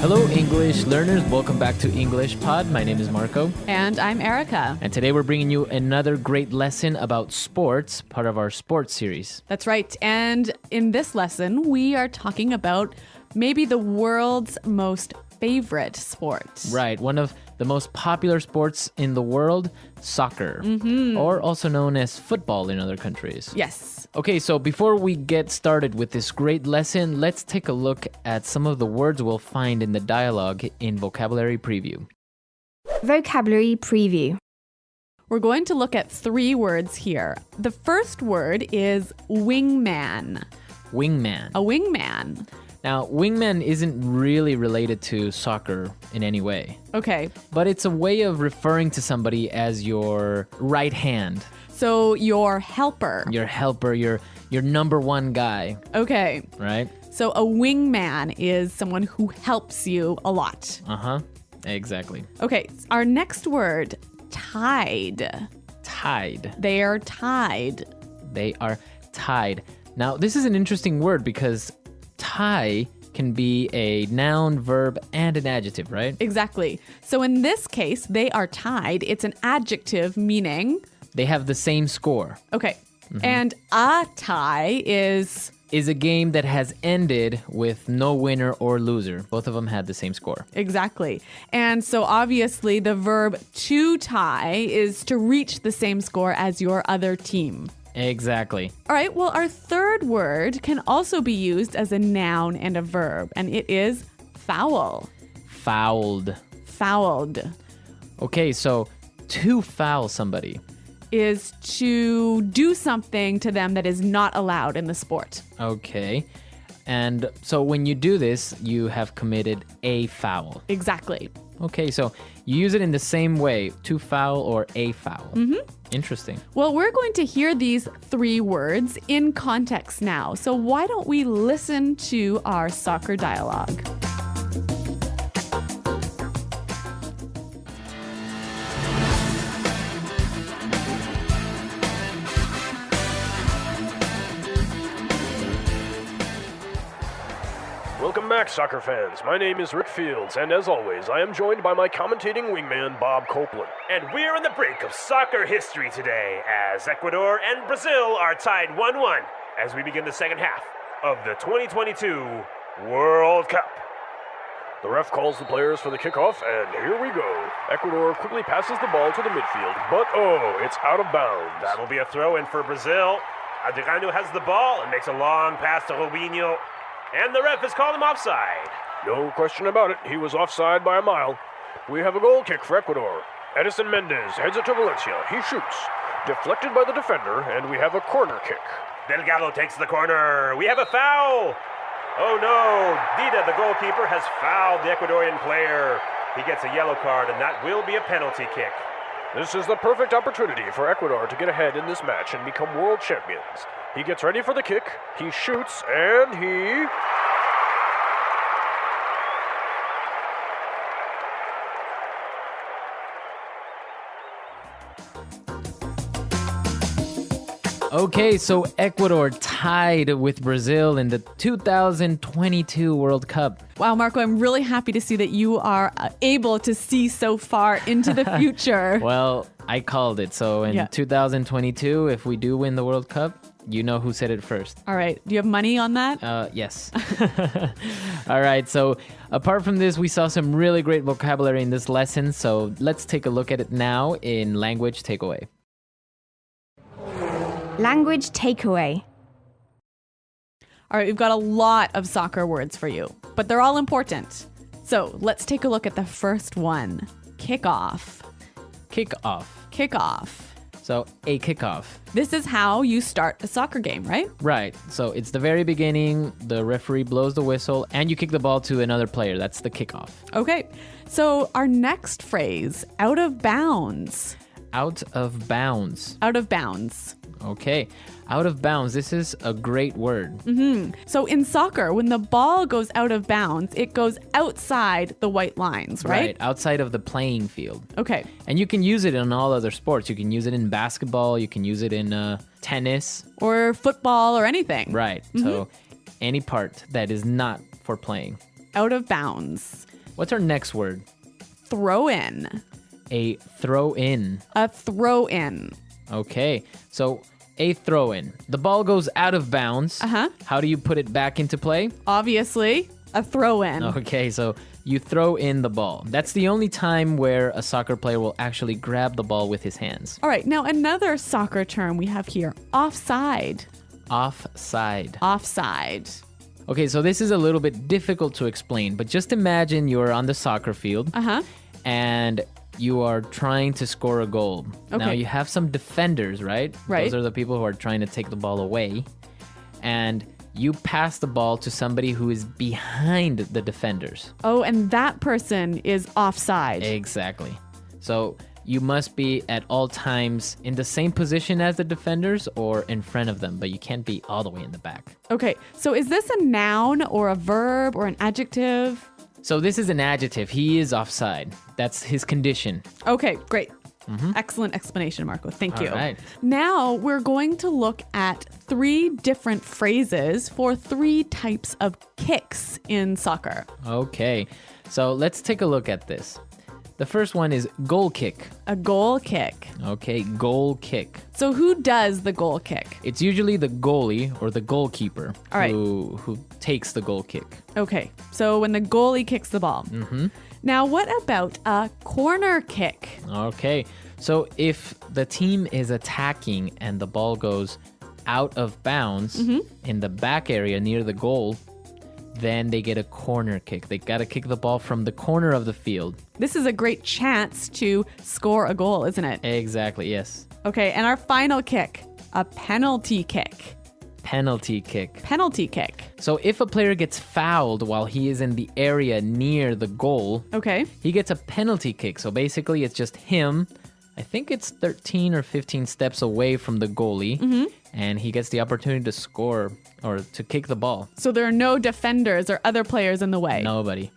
Hello, English learners. Welcome back to English Pod. My name is Marco. And I'm Erica. And today we're bringing you another great lesson about sports, part of our sports series. That's right. And in this lesson, we are talking about maybe the world's most favorite sport. Right. One of the most popular sports in the world, soccer, or also known as football in other countries. Yes. Okay, so before we get started with this great lesson, let's take a look at some of the words we'll find in the dialogue in Vocabulary Preview. Vocabulary Preview. We're going to look at 3 words here. The first word is wingman. Wingman. A wingman. Now, wingman isn't really related to soccer in any way, Okay. but it's a way of referring to somebody as your right hand, So your helper. your helper, your number one guy, Okay. right? So a wingman is someone who helps you a lot. Uh-huh. Exactly. Okay. Our next word, tied. Tied. They are tied. They are tied. Now, this is an interesting word because tie can be a noun, verb, and an adjective, right? Exactly. So in this case, they are tied. It's an adjective meaning. They have the same score. Okay. And a tie is. Is a game that has ended with no winner or loser. Both of them had the same score. Exactly. And so obviously the verb to tie is to reach the same score as your other team. Exactly. All right. Well, our third word can also be used as a noun and a verb, and it is foul. Fouled. Fouled Okay, so to foul somebody. is to do something to them that is not allowed in the sport. Okay. And so when you do this, you have committed a foul. Exactly. Okay, so you use it in the same way, to foul or a foul. Interesting. Well, we're going to hear these 3 words in context now. So why don't we listen to our soccer dialogue? Welcome back, soccer fans. My name is Rick Fields, and as always, I am joined by my commentating wingman, Bob Copeland. And we're on the brink of soccer history today as Ecuador and Brazil are tied 1-1 as we begin the second half of the 2022 World Cup. The ref calls the players for the kickoff, and here we go. Ecuador quickly passes the ball to the midfield, but it's out of bounds. That'll be a throw-in for Brazil. Adriano has the ball and makes a long pass to Robinho. And the ref has called him offside. No question about it, he was offside by a mile. We have a goal kick for Ecuador. Edison Mendez heads it to Valencia. He shoots. Deflected by the defender, and we have a corner kick. Delgado takes the corner. We have a foul. Oh no, Dida, the goalkeeper, has fouled the Ecuadorian player. He gets a yellow card, and that will be a penalty kick. This is the perfect opportunity for Ecuador to get ahead in this match and become world champions. He gets ready for the kick, he shoots, and he... Okay, so Ecuador tied with Brazil in the 2022 World Cup. Wow, Marco, I'm really happy to see that you are able to see so far into the future. Well, I called it. So in 2022, if we do win the World Cup, you know who said it first. All right. Do you have money on that? Yes. All right. So apart from this, we saw some really great vocabulary in this lesson. So let's take a look at it now in Language Takeaway. Language Takeaway. All right. We've got a lot of soccer words for you, but they're all important. So let's take a look at the first one. Kickoff. Kickoff. Kickoff. So a kickoff. This is how you start a soccer game, right? Right. So it's the very beginning. The referee blows the whistle and you kick the ball to another player. That's the kickoff. Okay. So our next phrase, out of bounds. Out of bounds. Out of bounds. Okay. Out of bounds. This is a great word. So in soccer, when the ball goes out of bounds, it goes outside the white lines, right? Outside of the playing field. Okay. And you can use it in all other sports. You can use it in basketball. You can use it in tennis. Or football or anything. Right. So any part that is not for playing. out of bounds. What's our next word? Throw in. A throw in. A throw in. Okay, so a throw in. The ball goes out of bounds. Uh-huh. How do you put it back into play? Obviously, a throw in. Okay, so you throw in the ball. That's the only time where a soccer player will actually grab the ball with his hands. All right, now another soccer term we have here, offside. Offside. Offside. Okay, so this is a little bit difficult to explain, but just imagine you're on the soccer field Uh-huh. and you are trying to score a goal. Now Okay. you have some defenders, right? Right. Those are the people who are trying to take the ball away. And you pass the ball to somebody who is behind the defenders. Oh, and that person is offside. Exactly. So you must be at all times in the same position as the defenders or in front of them, but you can't be all the way in the back. Okay, so is this a noun or a verb or an adjective? So this is an adjective. He is offside. That's his condition. Okay, great. Excellent explanation, Marco. Thank you. All right. Now we're going to look at 3 different phrases for 3 types of kicks in soccer. Okay. So let's take a look at this. The first one is goal kick. A goal kick. Okay, goal kick. So who does the goal kick? It's usually the goalie or the goalkeeper All right. who takes the goal kick. Okay, so when the goalie kicks the ball. Mm-hmm. Now, what about a corner kick? Okay, so if the team is attacking and the ball goes out of bounds in the back area near the goal, then they get a corner kick. They got to kick the ball from the corner of the field. This is a great chance to score a goal, isn't it? Exactly, yes. Okay, and our final kick, a penalty kick. Penalty kick. Penalty kick. So if a player gets fouled while he is in the area near the goal, Okay. he gets a penalty kick. So basically it's just him. I think it's 13 or 15 steps away from the goalie, and he gets the opportunity to score or to kick the ball. So there are no defenders or other players in the way. Nobody.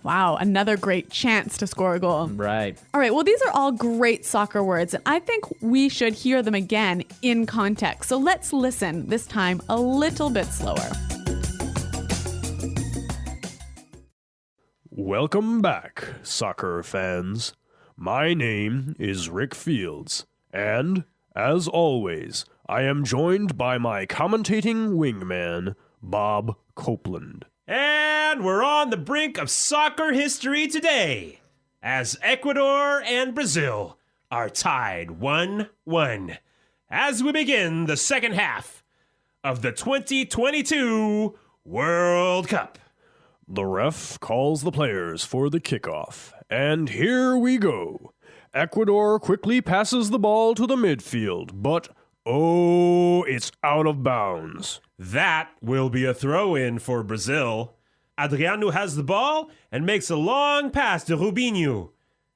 Wow, another great chance to score a goal. Right. All right, well, these are all great soccer words, and I think we should hear them again in context. So let's listen, this time a little bit slower. Welcome back, soccer fans. My name is Rick Fields, and, as always, I am joined by my commentating wingman, Bob Copeland. And we're on the brink of soccer history today, as Ecuador and Brazil are tied 1-1 as we begin the second half of the 2022 World Cup. The ref calls the players for the kickoff, and here we go. Ecuador quickly passes the ball to the midfield, but oh, it's out of bounds. That will be a throw-in for Brazil. Adriano has the ball and makes a long pass to Rubinho,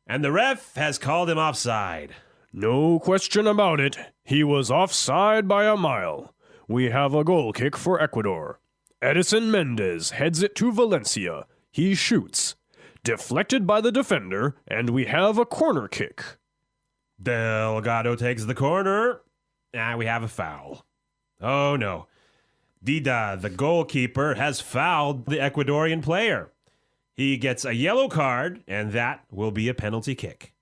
and the ref has called him offside. No question about it, he was offside by a mile. We have a goal kick for Ecuador. Edison Mendez heads it to Valencia. He shoots. Deflected by the defender, and we have a corner kick. Delgado takes the corner, and we have a foul. Oh no. Dida, the goalkeeper, has fouled the Ecuadorian player. He gets a yellow card, and that will be a penalty kick.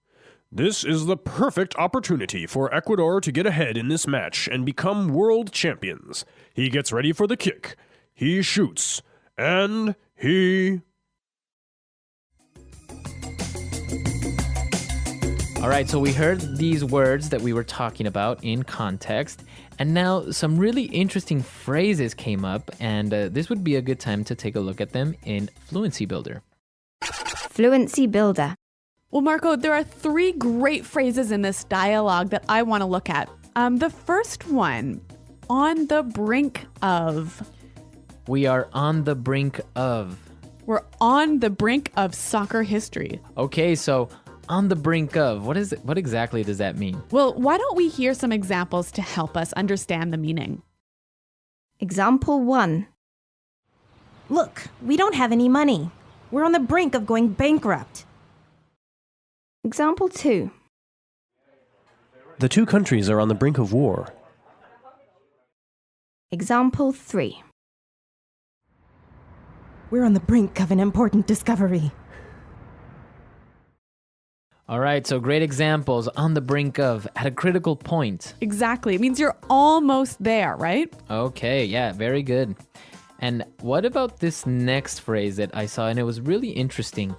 This is the perfect opportunity for Ecuador to get ahead in this match and become world champions. He gets ready for the kick. He shoots. And he... All right, so we heard these words that we were talking about in context, and now some really interesting phrases came up, and this would be a good time to take a look at them in Fluency Builder. Fluency Builder. Well, Marco, there are 3 great phrases in this dialogue that I want to look at. The first one, on the brink of. We are on the brink of. We're on the brink of soccer history. Okay, so on the brink of, what exactly does that mean? Well, why don't we hear some examples to help us understand the meaning? Example 1. Look, we don't have any money. We're on the brink of going bankrupt. Example 2. The two countries are on the brink of war. Example 3. We're on the brink of an important discovery. All right, so great examples on the brink of, at a critical point. Exactly. It means you're almost there, right? Okay, yeah, very good. And what about this next phrase that I saw, and it was really interesting?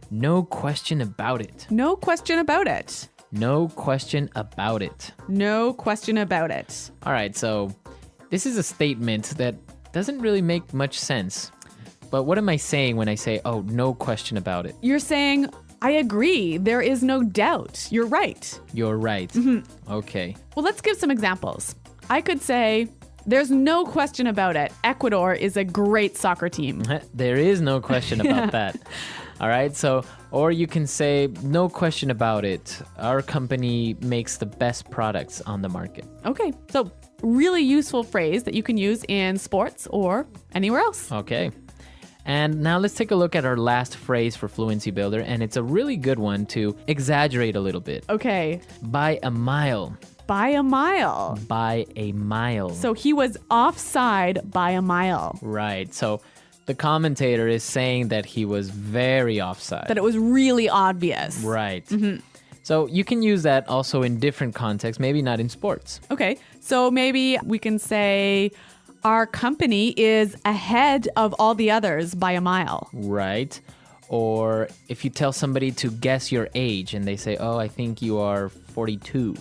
No question about it. No question about it. No question about it. No question about it. All right, so this is a statement that doesn't really make much sense. But what am I saying when I say, oh, no question about it? You're saying, I agree. There is no doubt. You're right. You're right. Okay. Well, let's give some examples. I could say, there's no question about it. Ecuador is a great soccer team. There is no question about that. All right, so, or you can say, no question about it. Our company makes the best products on the market. Okay, so really useful phrase that you can use in sports or anywhere else. Okay. And now let's take a look at our last phrase for Fluency Builder, and it's a really good one to exaggerate a little bit. Okay. By a mile. By a mile. By a mile. So he was offside by a mile. Right. So the commentator is saying that he was very offside. That it was really obvious. Right. So you can use that also in different contexts, maybe not in sports. Okay. So maybe we can say our company is ahead of all the others by a mile. Right. Or if you tell somebody to guess your age and they say, oh, I think you are 42.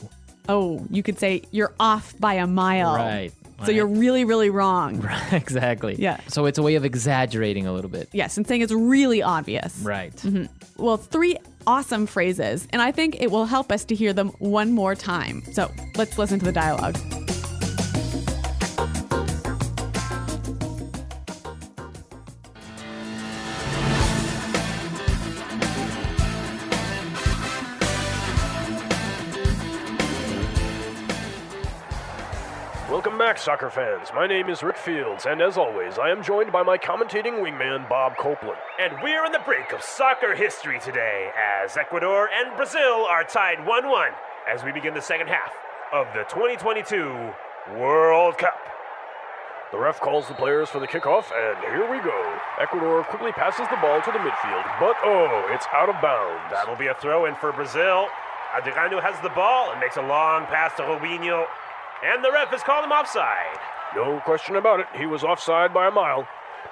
Oh, you could say you're off by a mile. Right. So you're really, really wrong. Right, exactly. Yeah. So it's a way of exaggerating a little bit. Yes, and saying it's really obvious. Right. Well, 3 awesome phrases, and I think it will help us to hear them one more time. So let's listen to the dialogue. Welcome back, soccer fans. My name is Rick Fields, and as always, I am joined by my commentating wingman, Bob Copeland. And we're on the brink of soccer history today as Ecuador and Brazil are tied 1-1 as we begin the second half of the 2022 World Cup. The ref calls the players for the kickoff, and here we go. Ecuador quickly passes the ball to the midfield, but it's out of bounds. That'll be a throw-in for Brazil. Adriano has the ball and makes a long pass to Robinho. And the ref has called him offside. No question about it, he was offside by a mile.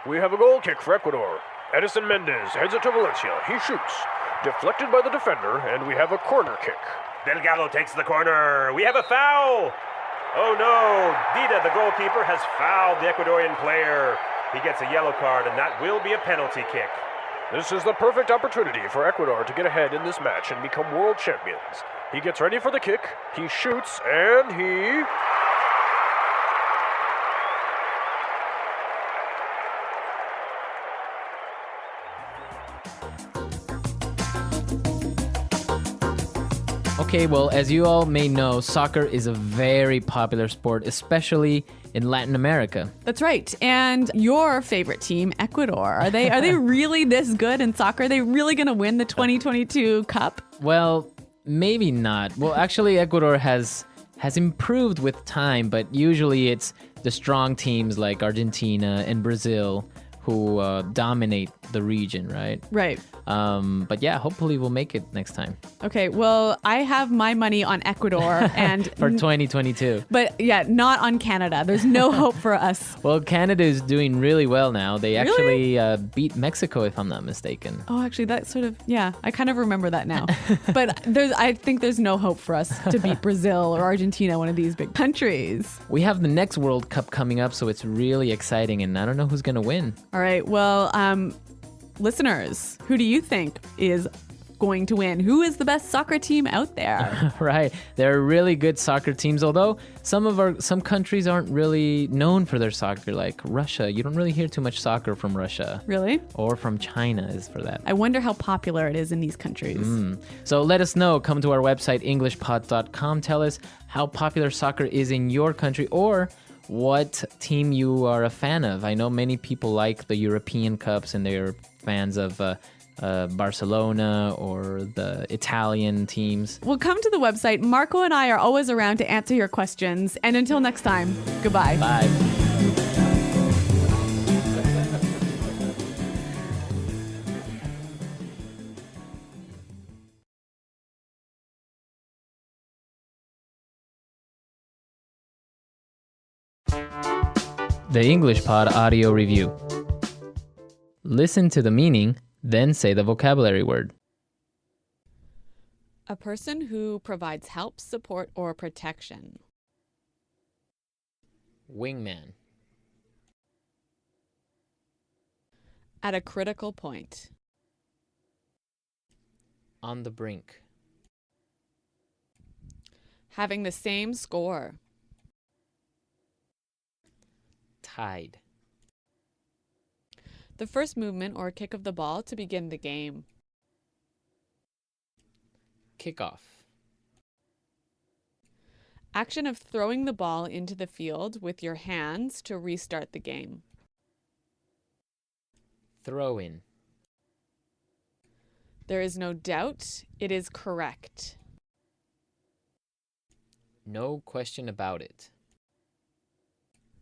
We have a goal kick for Ecuador. Edison Mendez heads it to Valencia. He shoots. Deflected by the defender, and we have a corner kick. Delgado takes the corner. We have a foul. Oh no, Dida, the goalkeeper, has fouled the Ecuadorian player. He gets a yellow card, and that will be a penalty kick. This is the perfect opportunity for Ecuador to get ahead in this match and become world champions. He gets ready for the kick, he shoots, and he... Okay, well, as you all may know, soccer is a very popular sport, especially in Latin America. That's right. And your favorite team, Ecuador, are they really this good in soccer? Are they really going to win the 2022 Cup? Well, maybe not. Well, actually, Ecuador has improved with time, but usually it's the strong teams like Argentina and Brazil who dominate the region, right? Right. But yeah, hopefully we'll make it next time. Okay, well, I have my money on Ecuador and For 2022. But yeah, not on Canada. There's no hope for us. Well, Canada is doing really well now. They actually beat Mexico, if I'm not mistaken. Oh, actually, that sort of, yeah, I kind of remember that now. But I think there's no hope for us to beat Brazil or Argentina, one of these big countries. We have the next World Cup coming up, so it's really exciting, and I don't know who's going to win. All right, well, listeners, who do you think is going to win? Who is the best soccer team out there? Right. There are really good soccer teams, although some countries aren't really known for their soccer, like Russia. You don't really hear too much soccer from Russia. Really? Or from China, is for that. I wonder how popular it is in these countries. So let us know. Come to our website, englishpod.com. Tell us how popular soccer is in your country, or what team you are a fan of. I know many people like the European Cups and they're fans of Barcelona or the Italian teams. Well, come to the website. Marco and I are always around to answer your questions. And until next time, goodbye. Bye. The English Pod Audio Review. Listen to the meaning, then say the vocabulary word. A person who provides help, support, or protection. Wingman. At a critical point. On the brink. Having the same score. Tied. The first movement or kick of the ball to begin the game. Kickoff. Action of throwing the ball into the field with your hands to restart the game. Throw in. There is no doubt it is correct. No question about it.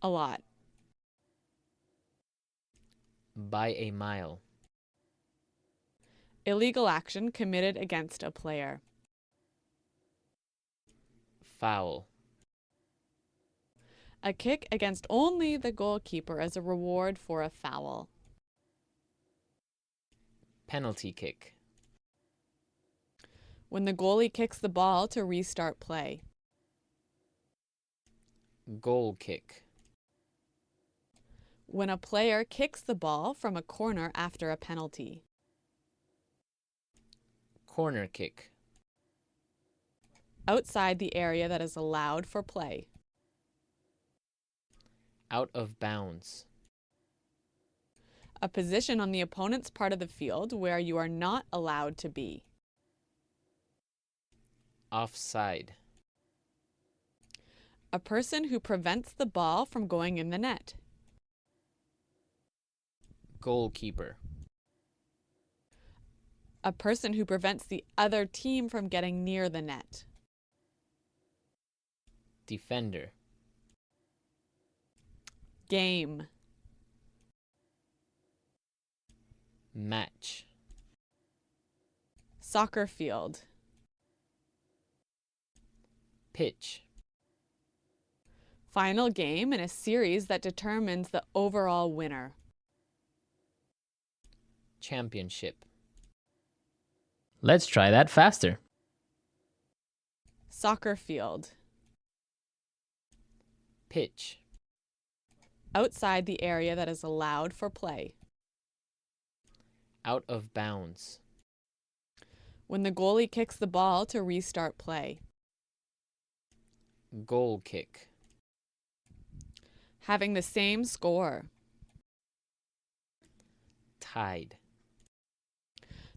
A lot. By a mile. Illegal action committed against a player. Foul. A kick against only the goalkeeper as a reward for a foul. Penalty kick. When the goalie kicks the ball to restart play. Goal kick. When a player kicks the ball from a corner after a penalty. Corner kick. Outside the area that is allowed for play. Out of bounds. A position on the opponent's part of the field where you are not allowed to be. Offside. A person who prevents the ball from going in the net. Goalkeeper. A person who prevents the other team from getting near the net. Defender. Game. Match. Soccer field. Pitch. Final game in a series that determines the overall winner. Championship. Let's try that faster. Soccer field. Pitch. Outside the area that is allowed for play. Out of bounds. When the goalie kicks the ball to restart play. Goal kick. Having the same score. Tied.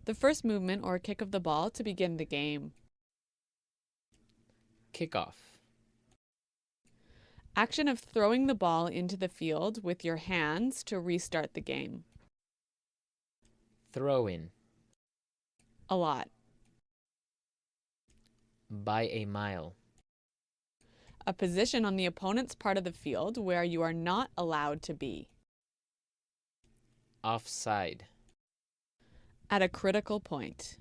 The first movement or kick of the ball to begin the game. Kickoff. Action of throwing the ball into the field with your hands to restart the game. Throw in. A lot. By a mile. A position on the opponent's part of the field where you are not allowed to be. Offside. At a critical point.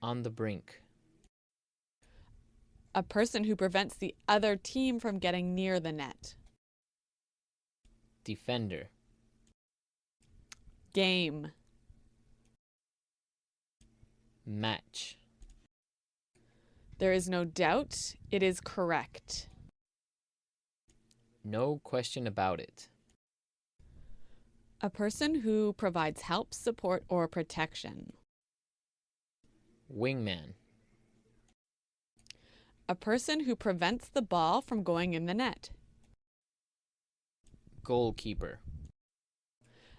On the brink. A person who prevents the other team from getting near the net. Defender. Game. Match. There is no doubt it is correct. No question about it. A person who provides help, support, or protection. Wingman. A person who prevents the ball from going in the net. Goalkeeper.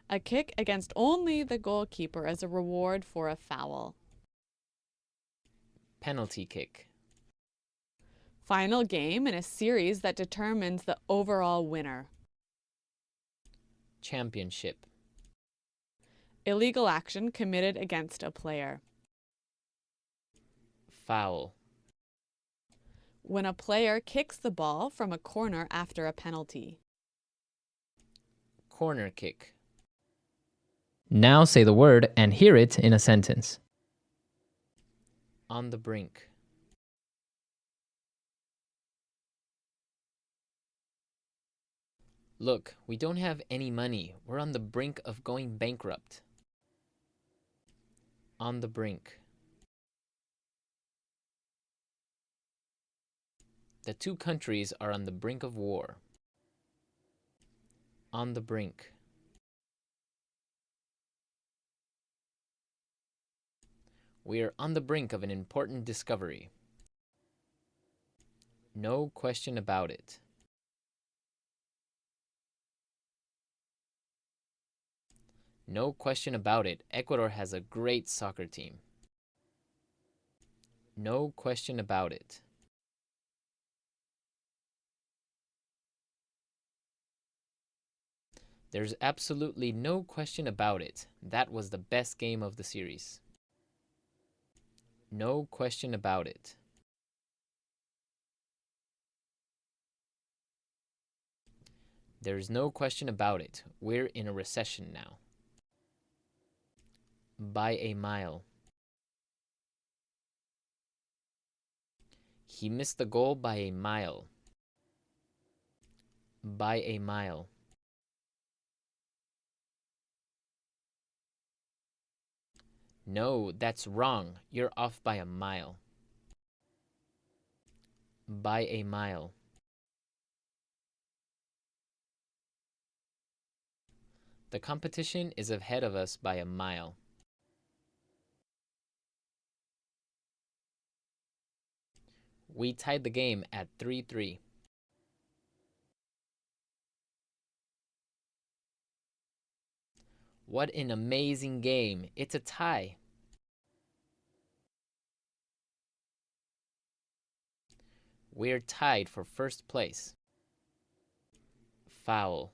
A kick against only the goalkeeper as a reward for a foul. Penalty kick. Final game in a series that determines the overall winner. Championship. Illegal action committed against a player. Foul. When a player kicks the ball from a corner after a penalty. Corner kick. Now say the word and hear it in a sentence. On the brink. Look, we don't have any money. We're on the brink of going bankrupt. On the brink. The two countries are on the brink of war. On the brink. We are on the brink of an important discovery. No question about it. No question about it. Ecuador has a great soccer team. No question about it. There's absolutely no question about it. That was the best game of the series. No question about it. There's no question about it. We're in a recession now. By a mile. He missed the goal by a mile. By a mile. No, that's wrong. You're off by a mile. By a mile. The competition is ahead of us by a mile. We tied the game at 3-3. What an amazing game. It's a tie. We're tied for first place. Foul.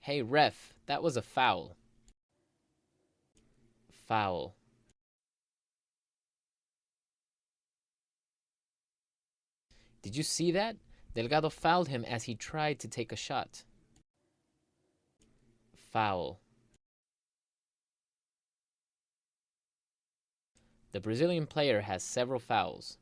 Hey, ref, that was a foul. Foul. Did you see that? Delgado fouled him as he tried to take a shot. Foul. The Brazilian player has several fouls.